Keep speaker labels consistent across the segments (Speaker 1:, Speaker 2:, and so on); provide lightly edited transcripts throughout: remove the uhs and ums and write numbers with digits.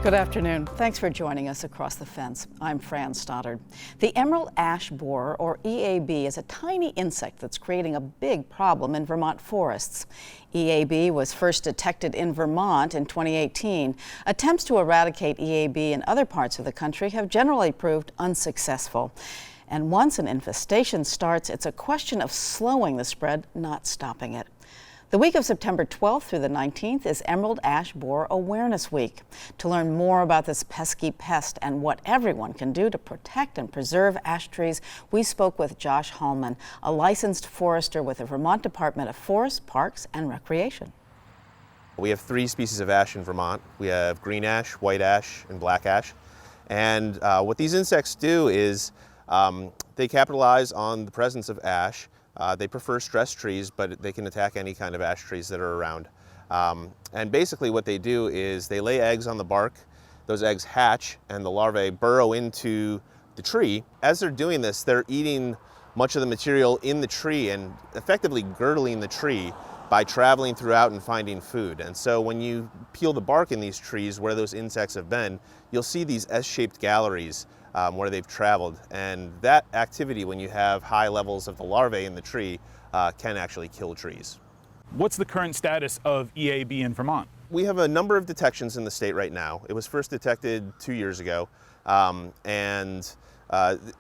Speaker 1: Good afternoon. Thanks for joining us across the fence. I'm Fran Stoddard. The emerald ash borer, or EAB, is a tiny insect that's creating a big problem in Vermont forests. EAB was first detected in Vermont in 2018. Attempts to eradicate EAB in other parts of the country have generally proved unsuccessful. And once an infestation starts, it's a question of slowing the spread, not stopping it. The week of September 12th through the 19th is Emerald Ash Borer Awareness Week. To learn more about this pesky pest and what everyone can do to protect and preserve ash trees, we spoke with Josh Hallman, a licensed forester with the Vermont Department of Forests, Parks, and Recreation.
Speaker 2: We have 3 species of ash in Vermont. We have green ash, white ash, and black ash. And what these insects do is they capitalize on the presence of ash. They prefer stressed trees, but they can attack any kind of ash trees that are around. And basically what they do is they lay eggs on the bark. Those eggs hatch and the larvae burrow into the tree. As they're doing this, they're eating much of the material in the tree and effectively girdling the tree by traveling throughout and finding food. And so when you peel the bark in these trees where those insects have been, you'll see these S-shaped galleries where they've traveled. And that activity, when you have high levels of the larvae in the tree, can actually kill trees.
Speaker 3: What's the current status of EAB in Vermont?
Speaker 2: We have a number of detections in the state right now. It was first detected 2 years ago, and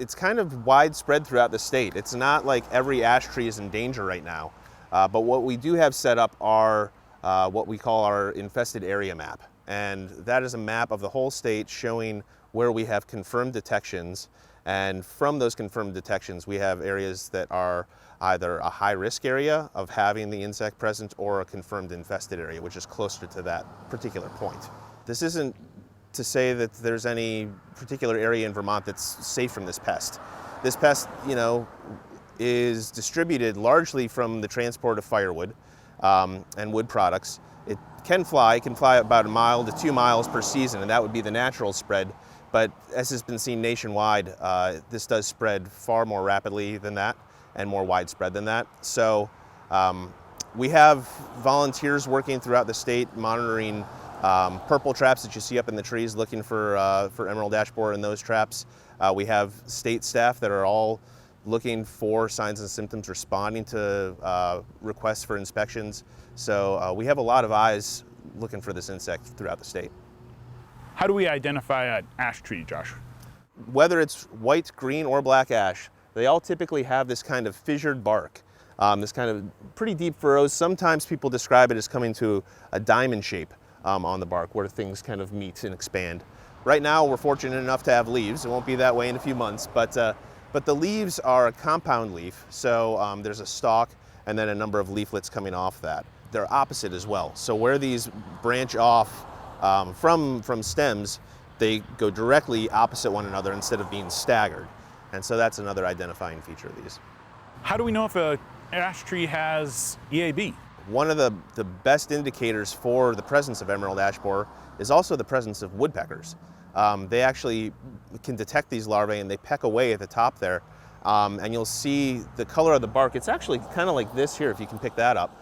Speaker 2: it's kind of widespread throughout the state. It's not like every ash tree is in danger right now, but what we do have set up are what we call our infested area map. And that is a map of the whole state showing where we have confirmed detections, and from those confirmed detections we have areas that are either a high risk area of having the insect present or a confirmed infested area, which is closer to that particular point. This isn't to say that there's any particular area in Vermont that's safe from this pest. This pest, is distributed largely from the transport of firewood and wood products. It can fly about 1 mile to 2 miles per season, and that would be the natural spread. But as has been seen nationwide, this does spread far more rapidly than that and more widespread than that. So we have volunteers working throughout the state monitoring purple traps that you see up in the trees, looking for emerald ash borer in those traps. We have state staff that are all looking for signs and symptoms, responding to requests for inspections. So we have a lot of eyes looking for this insect throughout the state.
Speaker 3: How do we identify an ash tree, Josh?
Speaker 2: Whether it's white, green, or black ash, they all typically have this kind of fissured bark, this kind of pretty deep furrows. Sometimes people describe it as coming to a diamond shape on the bark where things kind of meet and expand. Right now we're fortunate enough to have leaves. It won't be that way in a few months, but the leaves are a compound leaf, so there's a stalk and then a number of leaflets coming off that. They're opposite as well, so where these branch off from stems, they go directly opposite one another instead of being staggered. And so that's another identifying feature of these. How
Speaker 3: do we know if an ash tree has EAB?
Speaker 2: One of the best indicators for the presence of emerald ash borer is also the presence of woodpeckers. They actually can detect these larvae and they peck away at the top there. And you'll see the color of the bark. It's actually kind of like this here, if you can pick that up.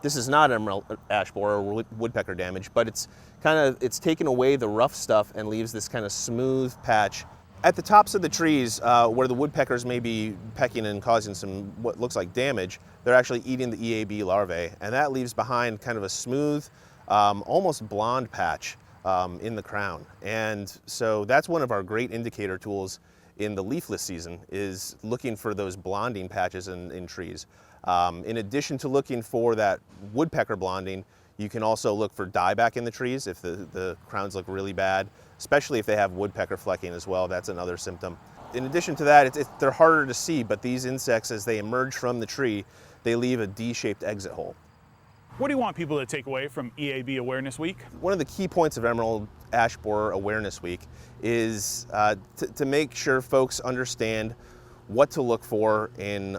Speaker 2: This is not emerald ash borer or woodpecker damage, but it's taken away the rough stuff and leaves this kind of smooth patch. At the tops of the trees, where the woodpeckers may be pecking and causing some what looks like damage, they're actually eating the EAB larvae, and that leaves behind kind of a smooth, almost blonde patch in the crown. And so that's one of our great indicator tools in the leafless season, is looking for those blonding patches in trees. In addition to looking for that woodpecker blonding, you can also look for dieback in the trees if the crowns look really bad, especially if they have woodpecker flecking as well. That's another symptom. In addition to that, they're harder to see, but these insects, as they emerge from the tree, they leave a D-shaped exit hole.
Speaker 3: What do you want people to take away from EAB Awareness Week?
Speaker 2: One of the key points of Emerald Ash Borer Awareness Week is to make sure folks understand what to look for in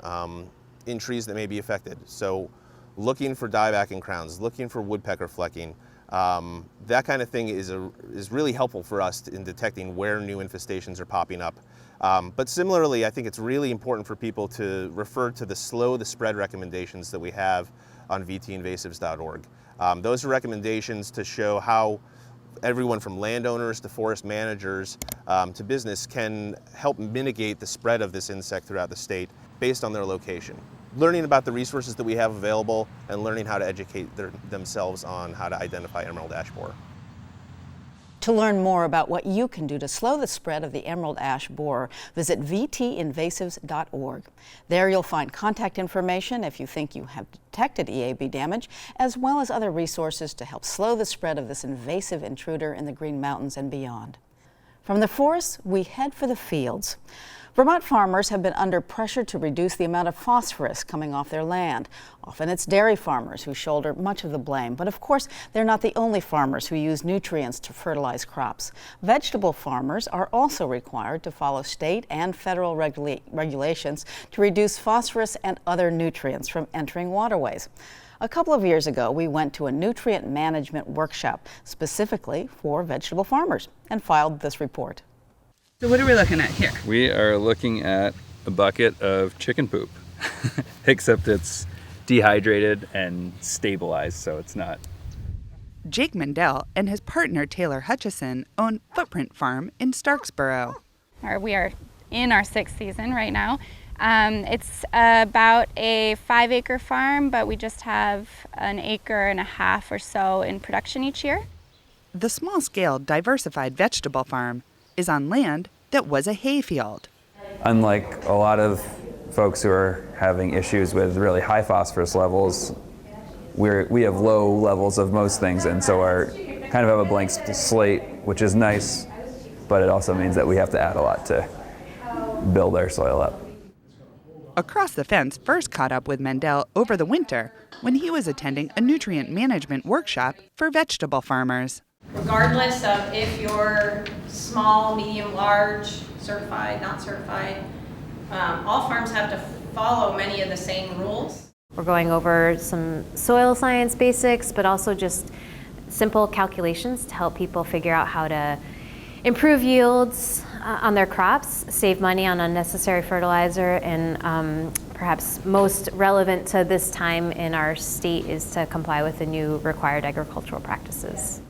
Speaker 2: trees that may be affected. So looking for dieback and crowns, looking for woodpecker flecking, that kind of thing is really helpful for us in detecting where new infestations are popping up. But similarly, I think it's really important for people to refer to the slow the spread recommendations that we have on vtinvasives.org. Those are recommendations to show how everyone from landowners to forest managers to business can help mitigate the spread of this insect throughout the state based on their location. Learning about the resources that we have available and learning how to educate themselves on how to identify emerald ash borer.
Speaker 1: To learn more about what you can do to slow the spread of the emerald ash borer, visit vtinvasives.org. There you'll find contact information if you think you have detected EAB damage, as well as other resources to help slow the spread of this invasive intruder in the Green Mountains and beyond. From the forests, we head for the fields. Vermont farmers have been under pressure to reduce the amount of phosphorus coming off their land. Often it's dairy farmers who shoulder much of the blame, but of course they're not the only farmers who use nutrients to fertilize crops. Vegetable farmers are also required to follow state and federal regulations to reduce phosphorus and other nutrients from entering waterways. A couple of years ago, we went to a nutrient management workshop specifically for vegetable farmers and filed this report.
Speaker 4: So what are we looking at here?
Speaker 5: We are looking at a bucket of chicken poop, except it's dehydrated and stabilized, so it's not.
Speaker 4: Jake Mendel and his partner Taylor Hutchison own Footprint Farm in Starksboro.
Speaker 6: We are in our 6th season right now. It's about a 5-acre farm, but we just have an 1.5 acres or so in production each year.
Speaker 4: The small-scale diversified vegetable farm is on land that was a hayfield.
Speaker 5: Unlike a lot of folks who are having issues with really high phosphorus levels, we have low levels of most things, and so our kind of have a blank slate, which is nice, but it also means that we have to add a lot to build our soil up.
Speaker 4: Across the Fence first caught up with Mendel over the winter when he was attending a nutrient management workshop for vegetable farmers.
Speaker 7: Regardless of if you're small, medium, large, certified, not certified, all farms have to follow many of the same rules.
Speaker 8: We're going over some soil science basics, but also just simple calculations to help people figure out how to improve yields on their crops, save money on unnecessary fertilizer, and perhaps most relevant to this time in our state is to comply with the new required agricultural practices.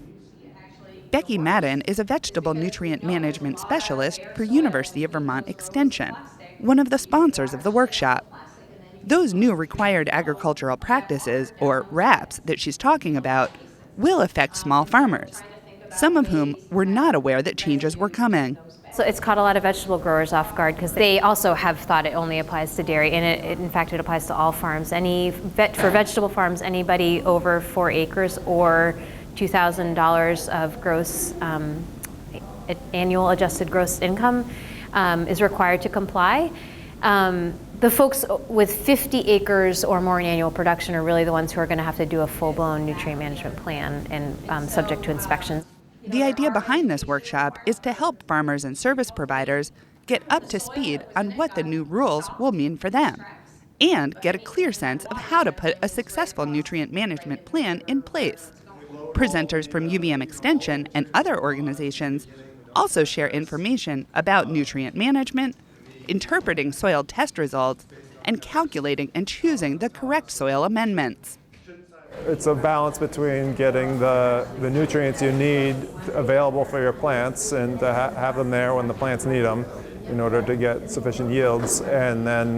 Speaker 4: Becky Madden is a vegetable nutrient management specialist for University of Vermont Extension, one of the sponsors of the workshop. Those new required agricultural practices, or RAPs, that she's talking about will affect small farmers, some of whom were not aware that changes were coming.
Speaker 8: So it's caught a lot of vegetable growers off guard because they also have thought it only applies to dairy, and in fact it applies to all farms. For vegetable farms, anybody over 4 acres or $2,000 of gross annual adjusted gross income is required to comply. The folks with 50 acres or more in annual production are really the ones who are going to have to do a full-blown nutrient management plan and subject to inspection.
Speaker 4: The idea behind this workshop is to help farmers and service providers get up to speed on what the new rules will mean for them and get a clear sense of how to put a successful nutrient management plan in place. Presenters from UVM Extension and other organizations also share information about nutrient management, interpreting soil test results, and calculating and choosing the correct soil amendments.
Speaker 9: It's a balance between getting the nutrients you need available for your plants and to have them there when the plants need them in order to get sufficient yields, and then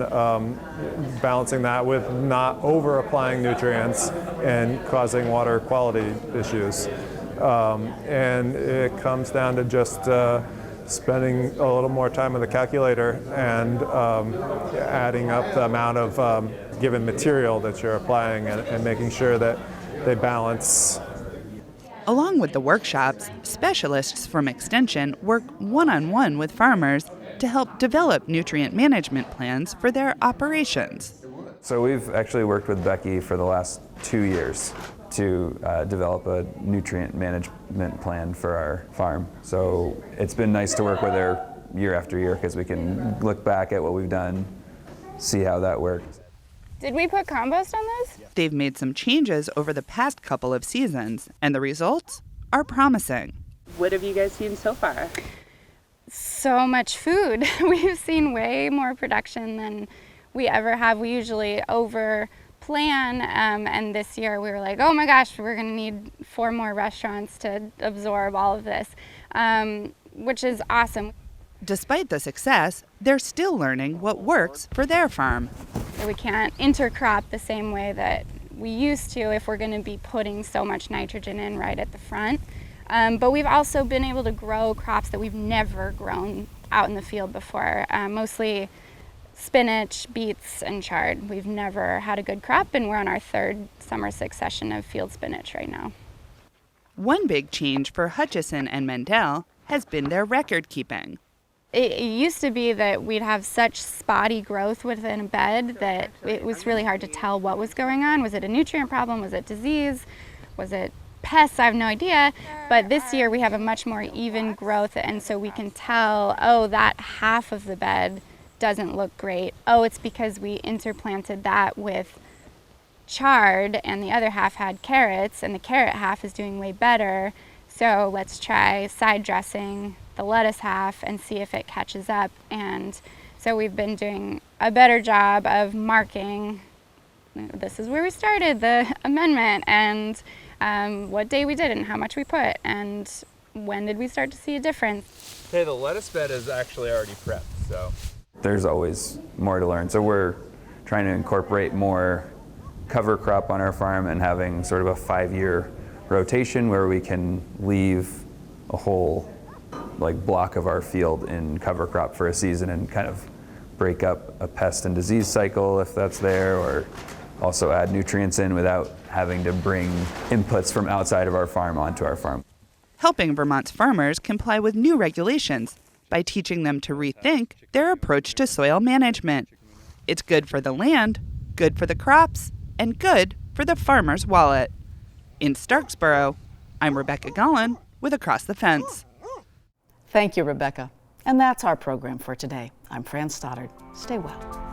Speaker 9: balancing that with not over-applying nutrients and causing water quality issues. And it comes down to just spending a little more time with the calculator and adding up the amount of given material that you're applying and making sure that they balance.
Speaker 4: Along with the workshops, specialists from Extension work one-on-one with farmers to help develop nutrient management plans for their operations.
Speaker 5: So we've actually worked with Becky for the last 2 years to develop a nutrient management plan for our farm. So it's been nice to work with her year after year because we can look back at what we've done, see how that worked.
Speaker 6: Did we put compost on this?
Speaker 4: They've made some changes over the past couple of seasons, and the results are promising. What have you guys seen so far?
Speaker 6: So much food. We've seen way more production than we ever have. We usually over plan, and this year we were like, oh my gosh, we're going to need 4 more restaurants to absorb all of this, which is awesome.
Speaker 4: Despite the success, they're still learning what works for their farm.
Speaker 6: We can't intercrop the same way that we used to if we're going to be putting so much nitrogen in right at the front. But we've also been able to grow crops that we've never grown out in the field before, mostly spinach, beets, and chard. We've never had a good crop, and we're on our 3rd summer succession of field spinach right now.
Speaker 4: One big change for Hutchison and Mendel has been their record keeping.
Speaker 6: It used to be that we'd have such spotty growth within a bed that it was really hard to tell what was going on. Was it a nutrient problem? Was it disease? Was it pests? I have no idea. But this year we have a much more even growth, and so we can tell, oh, that half of the bed doesn't look great. Oh, it's because we interplanted that with chard and the other half had carrots, and the carrot half is doing way better. So let's try side dressing the lettuce half and see if it catches up. And so we've been doing a better job of marking, this is where we started the amendment, and what day we did it and how much we put, and when did we start to see a difference.
Speaker 5: Hey, the lettuce bed is actually already prepped, so. There's always more to learn. So we're trying to incorporate more cover crop on our farm and having sort of a 5-year rotation where we can leave a whole block of our field in cover crop for a season and kind of break up a pest and disease cycle if that's there, or also add nutrients in without having to bring inputs from outside of our farm onto our farm.
Speaker 4: Helping Vermont's farmers comply with new regulations by teaching them to rethink their approach to soil management. It's good for the land, good for the crops, and good for the farmer's wallet. In Starksboro, I'm Rebecca Gollin with Across the Fence.
Speaker 1: Thank you, Rebecca. And that's our program for today. I'm Fran Stoddard. Stay well.